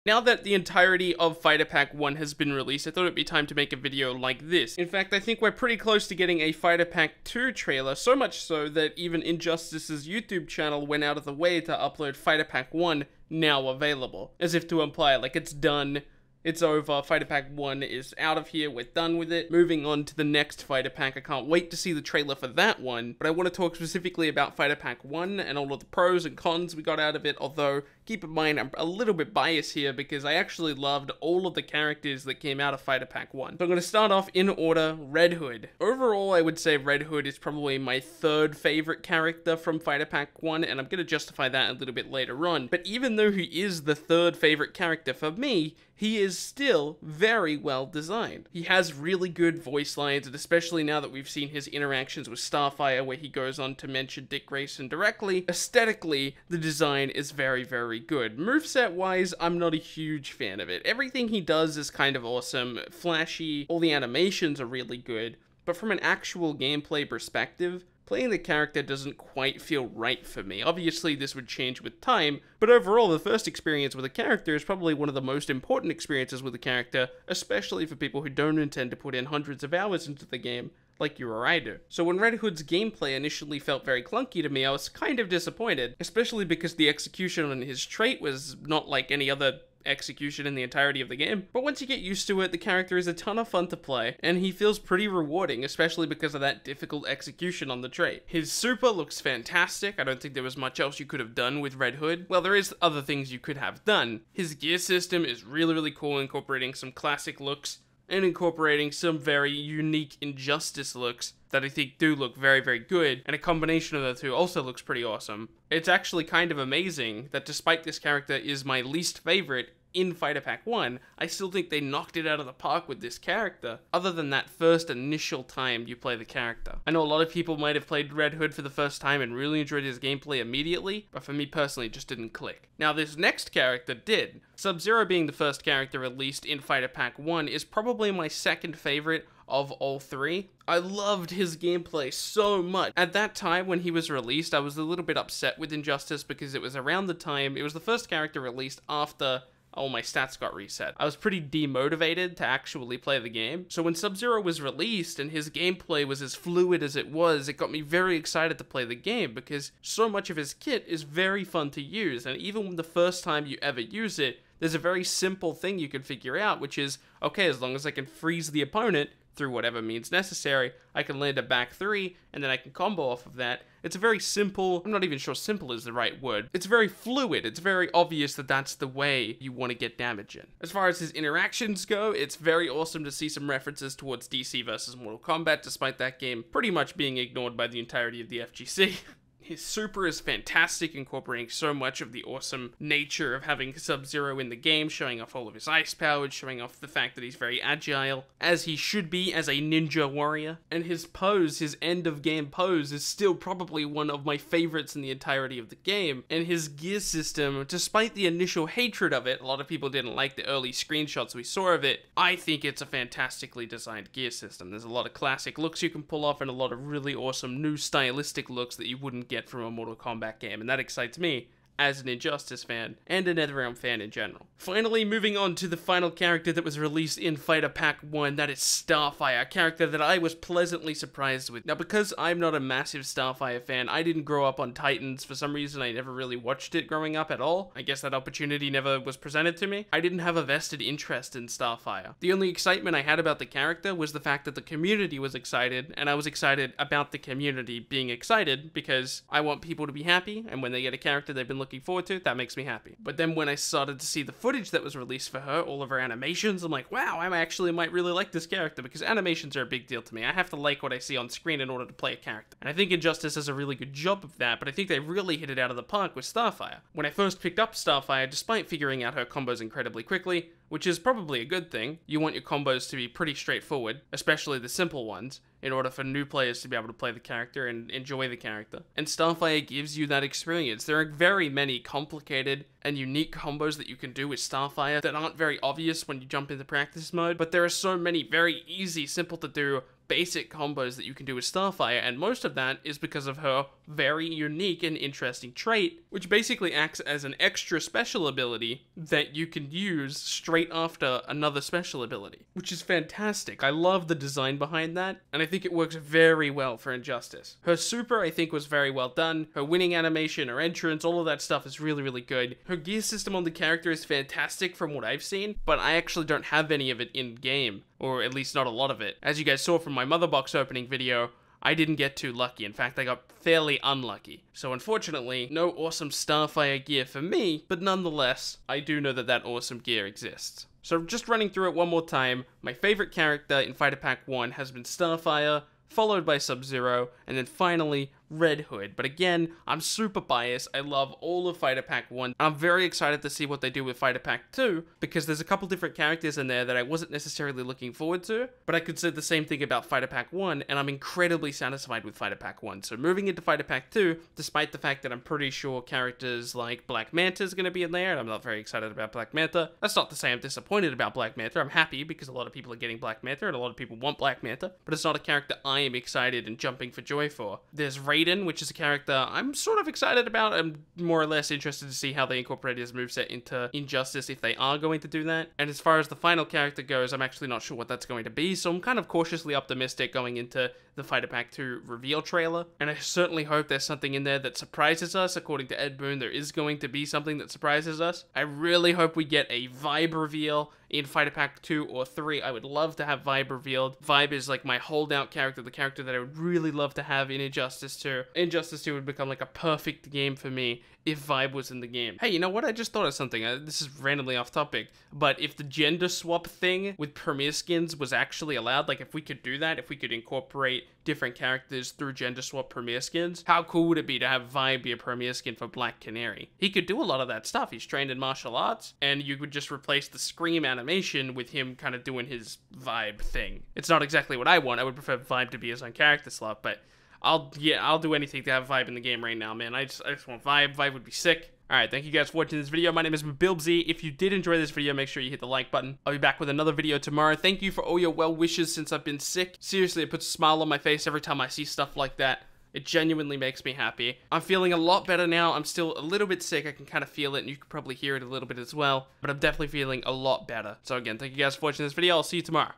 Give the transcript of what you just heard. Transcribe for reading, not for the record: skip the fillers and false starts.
Now that the entirety of Fighter Pack 1 has been released, I thought it'd be time to make a video like this. In fact, I think we're pretty close to getting a Fighter Pack 2 trailer, so much so that even Injustice's YouTube channel went out of the way to upload Fighter Pack 1 now available, as if to imply, like, it's done. It's over, Fighter Pack 1 is out of here, we're done with it. Moving on to the next Fighter Pack, I can't wait to see the trailer for that one, but I want to talk specifically about Fighter Pack 1 and all of the pros and cons we got out of it, although, keep in mind, I'm a little bit biased here because I actually loved all of the characters that came out of Fighter Pack 1. So I'm going to start off in order, Red Hood. Overall, I would say Red Hood is probably my third favorite character from Fighter Pack 1, and I'm going to justify that a little bit later on, but even though he is the third favorite character for me, he is still very well designed. He has really good voice lines, and especially now that we've seen his interactions with Starfire, where he goes on to mention Dick Grayson directly, aesthetically, the design is very, very good. Moveset-wise, I'm not a huge fan of it. Everything he does is kind of awesome, flashy, all the animations are really good, but from an actual gameplay perspective, playing the character doesn't quite feel right for me. Obviously, this would change with time, but overall, the first experience with a character is probably one of the most important experiences with a character, especially for people who don't intend to put in hundreds of hours into the game, like you or I do. So when Red Hood's gameplay initially felt very clunky to me, I was kind of disappointed, especially because the execution on his trait was not like any other execution in the entirety of the game. But once you get used to it, the character is a ton of fun to play, and he feels pretty rewarding, especially because of that difficult execution on the trait. His super looks fantastic. I don't think there was much else you could have done with Red Hood. Well, there is other things you could have done. His gear system is really, really cool, incorporating some classic looks and incorporating some very unique Injustice looks that I think do look very, very good, and a combination of the two also looks pretty awesome. It's actually kind of amazing that despite this character is my least favorite in Fighter Pack 1, I still think they knocked it out of the park with this character, other than that first initial time you play the character. I know a lot of people might have played Red Hood for the first time and really enjoyed his gameplay immediately, but for me personally it just didn't click. Now this next character did. Sub-Zero being the first character released in Fighter Pack 1 is probably my second favorite of all three. I loved his gameplay so much. At that time when he was released, I was a little bit upset with Injustice because it was around the time, it was the first character released after all my stats got reset. I was pretty demotivated to actually play the game. So when Sub-Zero was released and his gameplay was as fluid as it got me very excited to play the game because so much of his kit is very fun to use, and even the first time you ever use it, there's a very simple thing you can figure out, which is, okay, as long as I can freeze the opponent through whatever means necessary, I can land a back 3, and then I can combo off of that. It's a very simple, I'm not even sure simple is the right word, it's very fluid, it's very obvious that that's the way you want to get damage in. As far as his interactions go, it's very awesome to see some references towards DC versus Mortal Kombat, despite that game pretty much being ignored by the entirety of the FGC. His super is fantastic, incorporating so much of the awesome nature of having Sub-Zero in the game, showing off all of his ice powers, showing off the fact that he's very agile, as he should be as a ninja warrior. And his pose, his end-of-game pose, is still probably one of my favorites in the entirety of the game. And his gear system, despite the initial hatred of it, a lot of people didn't like the early screenshots we saw of it, I think it's a fantastically designed gear system. There's a lot of classic looks you can pull off and a lot of really awesome new stylistic looks that you wouldn't get from a Mortal Kombat game, and that excites me as an Injustice fan and a NetherRealm fan in general. Finally, moving on to the final character that was released in Fighter Pack 1, that is Starfire, a character that I was pleasantly surprised with. Now, because I'm not a massive Starfire fan, I didn't grow up on Titans. For some reason, I never really watched it growing up at all. I guess that opportunity never was presented to me. I didn't have a vested interest in Starfire. The only excitement I had about the character was the fact that the community was excited, and I was excited about the community being excited because I want people to be happy, and when they get a character they've been looking forward to, that makes me happy. But then when I started to see the footage that was released for her, all of her animations, I'm like, wow, I actually might really like this character, because animations are a big deal to me. I have to like what I see on screen in order to play a character. And I think Injustice does a really good job of that, but I think they really hit it out of the park with Starfire. When I first picked up Starfire, despite figuring out her combos incredibly quickly, which is probably a good thing, you want your combos to be pretty straightforward, especially the simple ones, in order for new players to be able to play the character and enjoy the character. And Starfire gives you that experience. There are very many complicated and unique combos that you can do with Starfire that aren't very obvious when you jump into practice mode, but there are so many very easy, simple to do, basic combos that you can do with Starfire, and most of that is because of her very unique and interesting trait, which basically acts as an extra special ability that you can use straight after another special ability, which is fantastic. I love the design behind that, and I think it works very well for Injustice. Her super, I think, was very well done. Her winning animation, her entrance, all of that stuff is really, really good. Her gear system on the character is fantastic from what I've seen, but I actually don't have any of it in-game, or at least not a lot of it. As you guys saw from my Mother Box opening video, I didn't get too lucky. In fact, I got fairly unlucky. So unfortunately, no awesome Starfire gear for me, but nonetheless, I do know that that awesome gear exists. So just running through it one more time, my favorite character in Fighter Pack 1 has been Starfire, followed by Sub-Zero, and then finally Red Hood. But again, I'm super biased. I love all of Fighter Pack 1. I'm very excited to see what they do with Fighter Pack 2, because there's a couple different characters in there that I wasn't necessarily looking forward to, but I could say the same thing about Fighter Pack 1, and I'm incredibly satisfied with Fighter Pack 1. So moving into Fighter Pack 2, despite the fact that I'm pretty sure characters like Black Manta is going to be in there, and I'm not very excited about Black Manta, that's not to say I'm disappointed about Black Manta. I'm happy because a lot of people are getting Black Manta, and a lot of people want Black Manta, but it's not a character I am excited and jumping for joy for. There's Raiden, which is a character I'm sort of excited about. I'm more or less interested to see how they incorporate his moveset into Injustice if they are going to do that. And as far as the final character goes, I'm actually not sure what that's going to be, so I'm kind of cautiously optimistic going into the Fighter Pack 2 reveal trailer. And I certainly hope there's something in there that surprises us. According to Ed Boon, there is going to be something that surprises us. I really hope we get a Vibe reveal in Fighter Pack 2 or 3. I would love to have Vibe revealed. Vibe is like my holdout character, the character that I would really love to have in Injustice 2. Injustice 2 would become like a perfect game for me if Vibe was in the game. Hey, you know what? I just thought of something. This is randomly off topic, but if the gender swap thing with Premier Skins was actually allowed, like if we could do that, if we could incorporate different characters through gender swap Premier Skins, how cool would it be to have Vibe be a Premier Skin for Black Canary? He could do a lot of that stuff. He's trained in martial arts, and you could just replace the Scream animation with him kind of doing his Vibe thing. It's not exactly what I want. I would prefer Vibe to be his own character slot, but I'll do anything to have Vibe in the game right now, man. I just want Vibe. Vibe would be sick. Alright, thank you guys for watching this video. My name is Bilbzy. If you did enjoy this video, make sure you hit the like button. I'll be back with another video tomorrow. Thank you for all your well wishes since I've been sick. Seriously, it puts a smile on my face every time I see stuff like that. It genuinely makes me happy. I'm feeling a lot better now. I'm still a little bit sick. I can kind of feel it, and you can probably hear it a little bit as well. But I'm definitely feeling a lot better. So again, thank you guys for watching this video. I'll see you tomorrow.